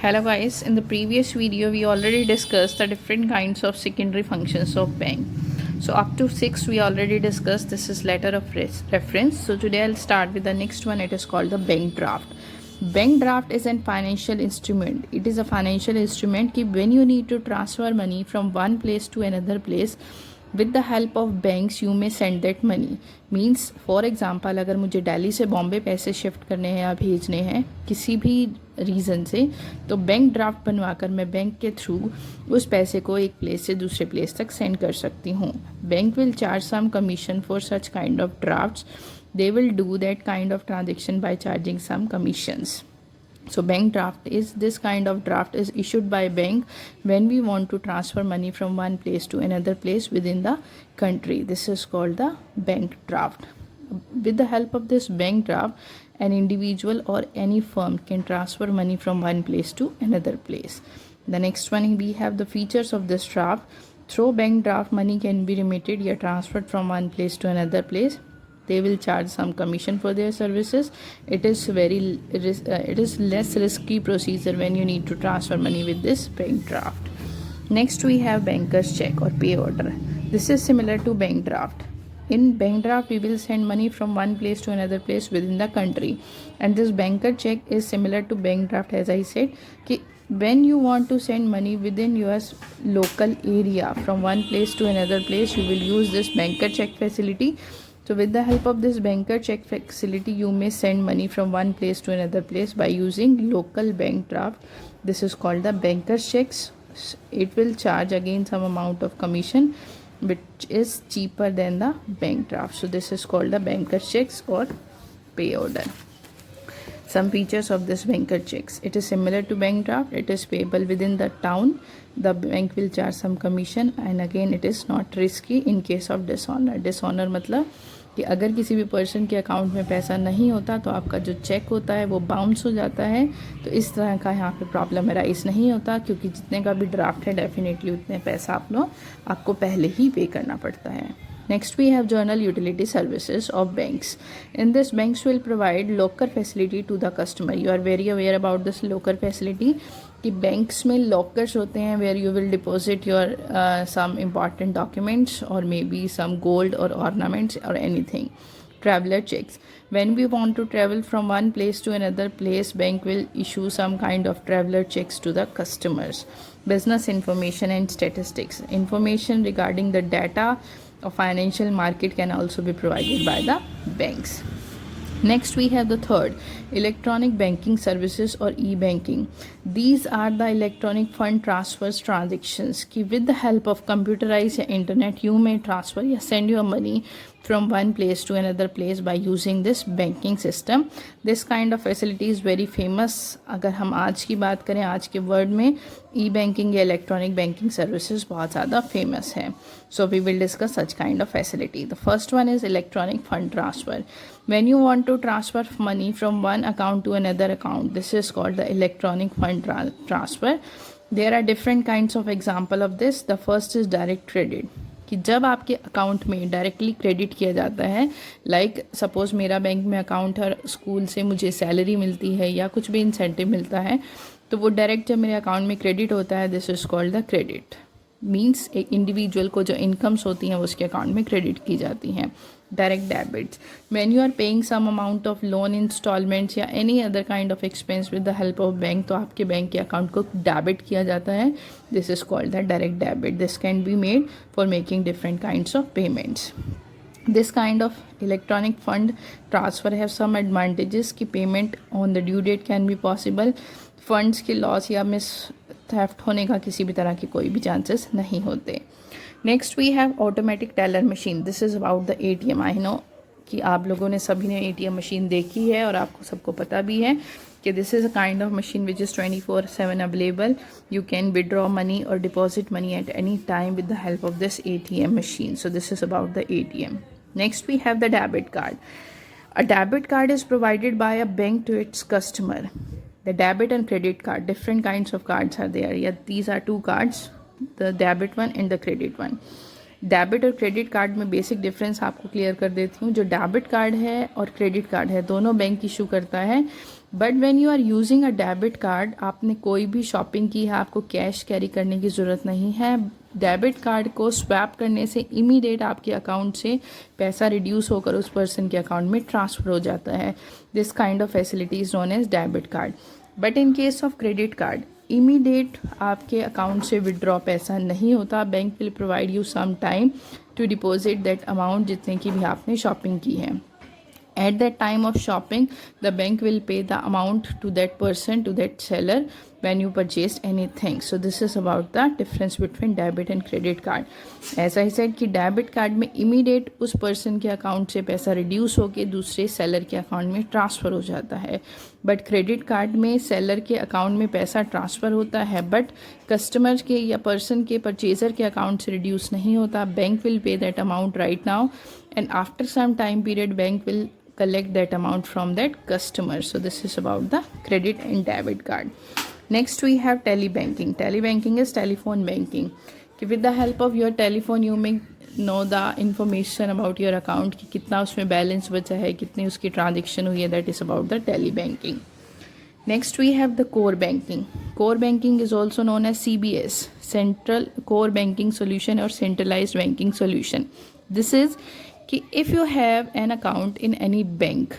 Hello guys, in the previous video we already discussed the different kinds of secondary functions of bank. So up to 6 we already discussed. This is letter of reference. So today I'll start with the next one. It is called the bank draft. Bank draft is a financial instrument. It is a financial instrument कि when you need to transfer money from one place to another place with the help of banks you may send that money. Means for example अगर मुझे दिल्ली से बॉम्बे पैसे shift करने हैं या भेजने हैं किसी भी रीज़न से, तो बैंक ड्राफ्ट बनवा कर मैं बैंक के थ्रू उस पैसे को एक प्लेस से दूसरे प्लेस तक सेंड कर सकती हूँ. Bank will charge some commission for such kind of drafts. They will do that kind of transaction by charging some commissions. So bank draft is this kind of draft is issued by bank when we want to transfer money from one place to another place within the country. This is called the bank draft. With the help of this bank draft, an individual or any firm can transfer money from one place to another place. The next one, we have the features of this draft. Through bank draft, money can be remitted or transferred from one place to another place. They will charge some commission for their services. It is less risky procedure when you need to transfer money with this bank draft. Next we have banker's check or pay order. This is similar to bank draft. In bank draft we will send money from one place to another place within the country, and this banker check is similar to bank draft. As I said कि when you want to send money within your local area from one place to another place, you will use this banker check facility. So with the help of this banker check facility, you may send money from one place to another place by using local bank draft. This is called the banker's checks. It will charge again some amount of commission which is cheaper than the bank draft. So this is called the banker's checks or pay order. Some features of this banker checks. It is similar to bank draft. It is payable within the town. The bank will charge some commission, and again it is not risky in case of dishonor. Dishonor मतलब कि अगर किसी भी person के account में पैसा नहीं होता तो आपका जो चेक होता है वो बाउंस हो जाता है. तो इस तरह का यहाँ पे प्रॉब्लम राइज नहीं होता, क्योंकि जितने का भी ड्राफ्ट है डेफिनेटली उतने पैसा आपको पहले ही पे करना पड़ता है. Next we have journal utility services of banks. In this, banks will provide locker facility to the customer. You are very aware about this locker facility कि banks में lockers होते हैं where you will deposit your some important documents or maybe some gold or ornaments or anything. Traveler checks. When we want to travel from one place to another place, bank will issue some kind of traveler checks to the customers. Business information and statistics. Information regarding the data of financial market can also be provided by the banks. Next we have the third, electronic banking services or e-banking. These are the electronic fund transfers transactions कि with the help of computerized internet you may transfer या send your money from one place to another place by using this banking system. This kind of facility is very famous. अगर हम आज की बात करें, आज के वर्ड में e-banking या electronic banking services बहुत ज़्यादा famous है. So we will discuss such kind of facility. The first one is electronic fund transfer. When you want to transfer money from one account to another account, this is called the electronic fund transfer. There are different kinds of example of this. The first is direct credit. कि जब आपके account में directly credit किया जाता है, like suppose मेरा bank में account है, स्कूल से मुझे सैलरी मिलती है या कुछ भी इंसेंटिव मिलता है, तो वो डायरेक्ट जब मेरे अकाउंट में क्रेडिट होता है, this is called the credit. Means एक इंडिविजुअल को जो इनकम्स होती हैं उसके अकाउंट में क्रेडिट की जाती हैं. Direct debits, when you are paying some amount of loan installments या any other kind of expense with the help of bank, तो आपके बैंक के अकाउंट को डेबिट किया जाता है. This is called the direct debit. This can be made for making different kinds of payments. This kind of electronic fund transfer have some advantages कि payment on the due date can be possible. Funds की loss या miss theft होने का किसी भी तरह की कोई भी चांसेस नहीं होते. Next we have automatic teller machine. This is about the ATM. I know कि आप लोगों ने सभी ने ATM मशीन देखी है और आपको सबको पता भी है कि this is a kind of machine which is 24/7 available. You can withdraw money और deposit money at any time with the help of this ATM machine. So this is about the ATM. Next we have the debit card. A debit card is provided by a bank to its customer. The debit and credit card, different kinds of cards are there. Yeah, these are two cards, the debit one and the credit one. Debit और credit card में basic difference आपको clear कर देती हूँ. जो debit card है और credit card है दोनों बैंक इशू करता है. But when you are using a debit card, आपने कोई भी शॉपिंग की है, आपको कैश कैरी करने की ज़रूरत नहीं है। डेबिट कार्ड को स्वैप करने से इमीडिएट आपके अकाउंट से पैसा रिड्यूस होकर उस पर्सन के अकाउंट में ट्रांसफ़र हो जाता है। This kind of facility is known as debit card. But in case of credit card, immediate आपके अकाउंट से विड्रॉ पैसा नहीं होता। Bank will provide you some time to deposit that amount जितने की भी आपने शॉपिंग की है। At that time of shopping, the bank will pay the amount to that person, to that seller, when you purchased anything. So this is about the difference between debit and credit card. As I said कि debit card में immediate उस person के account से पैसा reduce होकर दूसरे seller के account में ट्रांसफ़र हो जाता है। बट क्रेडिट कार्ड में सेलर के अकाउंट में पैसा ट्रांसफ़र होता है, बट कस्टमर के या पर्सन के परचेज़र के अकाउंट से रिड्यूस नहीं होता। Bank will pay that amount right now, and after some time period bank will collect that amount from that customer. So this is about the credit and debit card. Next we have tele banking. Tele banking is telephone banking. With the help of your telephone you may know the information about your account कि कितना उसमें balance बचा है, कितनी उसकी transaction हुई है. That is about the tele banking. Next we have the core banking. Core banking is also known as CBS, Central Core Banking Solution or Centralized Banking Solution. This is कि if you have an account in any bank,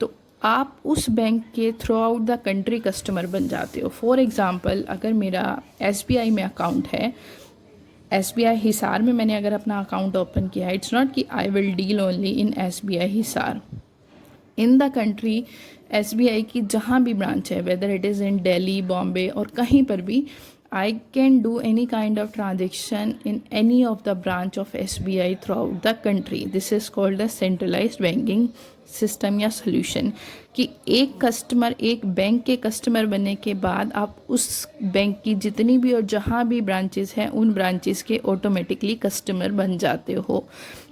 तो आप उस bank के through out the country customer बन जाते हो। For example, अगर मेरा SBI में अकाउंट है, SBI हिसार में मैंने अगर अपना अकाउंट ओपन किया है, इट्स नॉट कि I will deal only in SBI Hisar. In the country SBI की जहाँ भी ब्रांच है, whether it is in Delhi, Bombay और कहीं पर भी, I can do any kind of transaction in any of the branch of SBI throughout the country. This is called the centralized banking system या solution. कि एक कस्टमर, एक bank के customer बनने के बाद आप उस बैंक की जितनी भी और जहाँ भी ब्रांचेस हैं उन ब्रांचेस के ऑटोमेटिकली कस्टमर बन जाते हो।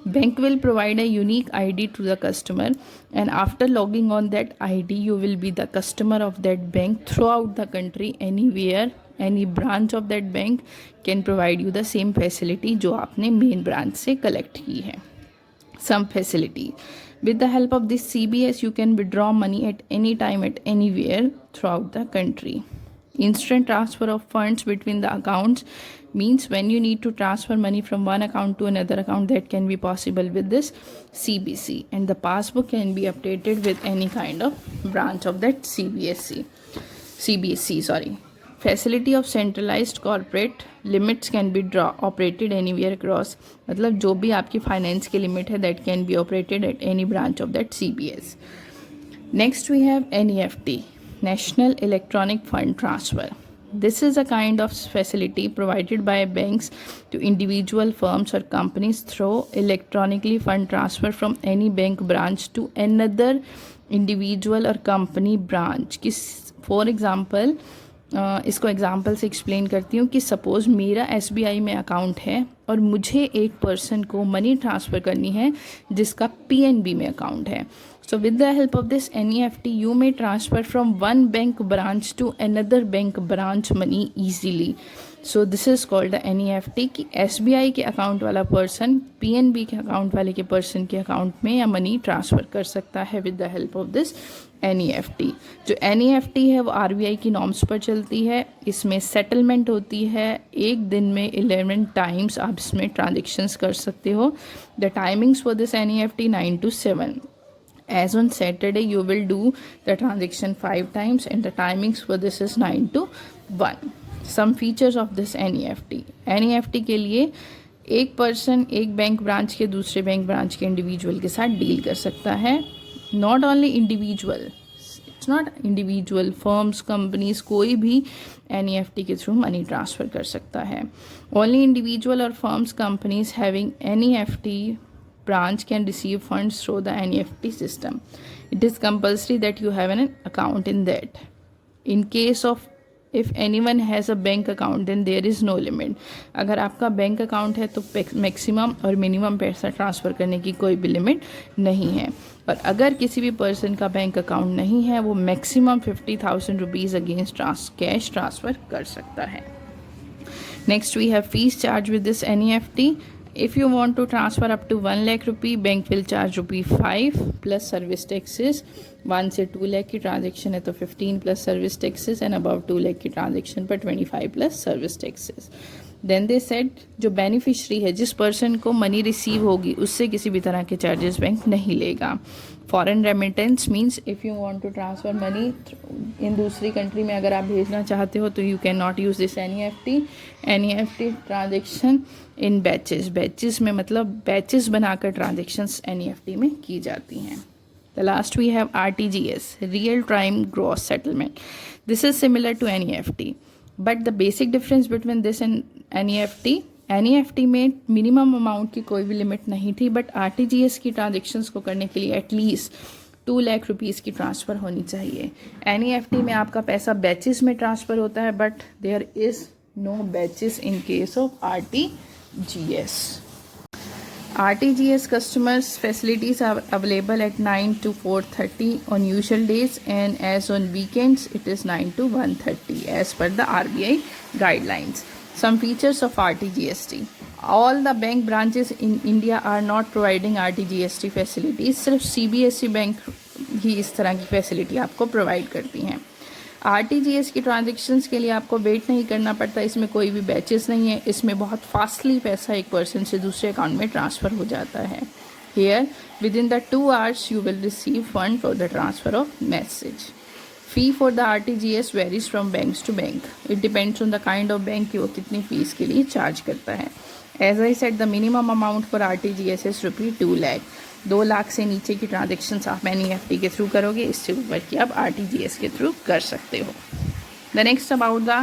Bank will provide a unique ID to the customer, and after logging on that ID you will be the customer of that bank throughout the country, anywhere any branch of that bank can provide you the same facility जो आपने main branch से collect की है। some facility with the help of this CBS you can withdraw money at any time at anywhere throughout the country. Instant transfer of funds between the accounts means when you need to transfer money from one account to another account, that can be possible with this CBC, and the passbook can be updated with any kind of branch of that CBSC sorry. Facility of centralized corporate limits can be operated anywhere across. मतलब जो भी आपकी finance की limit है that can be operated at any branch of that CBS. Next we have NEFT, National Electronic Fund Transfer. This is a kind of facility provided by banks to individual firms or companies through electronically fund transfer from any bank branch to another individual or company branch. For example, इसको example से explain करती हूँ कि suppose मेरा SBI में account है और मुझे एक पर्सन को मनी ट्रांसफ़र करनी है जिसका PNB में अकाउंट है। So with the help of this NEFT you may transfer from one bank branch to another bank branch money easily. So this is called the NEFT कि SBI के account वाला person PNB के account वाले के person के account में या money transfer कर सकता है with the help of this NEFT। जो NEFT है वो RBI की नॉर्म्स पर चलती है। इसमें सेटलमेंट होती है, एक दिन में 11 टाइम्स आप इसमें ट्रांजेक्शन्स कर सकते हो। The timings for this NEFT 9 to 7. As on Saturday you will do the transaction 5 times and the timings for this is 9 to 1. Some features of this NEFT के लिए एक पर्सन एक बैंक ब्रांच के दूसरे bank branch के individual के साथ deal कर सकता है। Not only individual, it's not individual, firms, companies, कोई भी NEFT के थ्रू मनी ट्रांसफ़र कर सकता है। ओनली इंडिविजुअल और firms, companies having NEFT branch can receive funds through the NEFT system. It is compulsory that you have an account in that. In case of if anyone has a bank account then there is no limit. अगर आपका bank account है तो maximum और minimum पैसा transfer करने की कोई भी लिमिट नहीं है। और अगर किसी भी पर्सन का बैंक अकाउंट नहीं है वो maximum 50,000 rupees against cash transfer कर सकता है। Next we have fees charge with this NEFT. If you want to transfer up to 1 lakh rupee, bank will charge rupee 5 plus service taxes. 1 से 2 lakh की transaction है तो 15 plus service taxes, and above 2 lakh की transaction पर 25 plus service taxes. Then they said जो beneficiary है, जिस person को मनी रिसीव होगी, उससे किसी भी तरह के चार्जेस बैंक नहीं लेगा. Foreign remittance means if you want to transfer money in दूसरी कंट्री में अगर आप भेजना चाहते हो तो you can not use this NEFT transaction in batches में, मतलब बैचेस बनाकर ट्रांजेक्शन्स NEFT में की जाती हैं. The last we have RTGS, real time gross settlement. This is similar to NEFT, but the basic difference between this and NEFT में minimum amount की कोई भी लिमिट नहीं थी, बट RTGS की ट्रांजेक्शन्स को करने के लिए एटलीस्ट 2 लाख रुपीज़ की ट्रांसफ़र होनी चाहिए. NEFT में आपका पैसा बैचेस में ट्रांसफ़र होता है, but there is no batches in case of RTGS. RTGS customers facilities are available at 9 to 4:30 on usual days, and as on weekends it is 9 to 1:30 as per the RBI guidelines. Some features of RTGST. All the bank branches in India are not providing RTGST facilities. सिर्फ CBSE bank ही इस तरह की facility आपको provide करती हैं. RTGS की transactions के लिए आपको वेट नहीं करना पड़ता, इसमें कोई भी बैचेस नहीं है, इसमें बहुत फास्टली पैसा एक पर्सन से दूसरे अकाउंट में ट्रांसफ़र हो जाता है. Here within the 2 hours you will receive fund for the transfer of message. Fee for the RTGS varies from banks to bank. It depends on the kind of bank कि वो कितनी fees के लिए charge करता है. As I said, the minimum amount for RTGS is rupee 2 lakh. 2 lakh से नीचे की ट्रांजेक्शन्स आप NEFT के थ्रू करोगे, इससे ऊपर की आप RTGS के थ्रू कर सकते हो. The next about the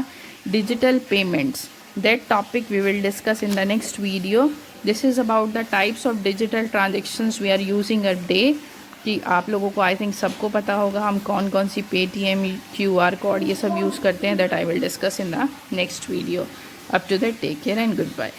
digital payments. That topic we will discuss in the next video. This is about the types of digital transactions we are using a day. कि आप लोगों को आई थिंक सबको पता होगा हम कौन कौन सी Paytm, QR कोड ये सब यूज़ करते हैं. That I will discuss in the next video. Up to that take care and good bye.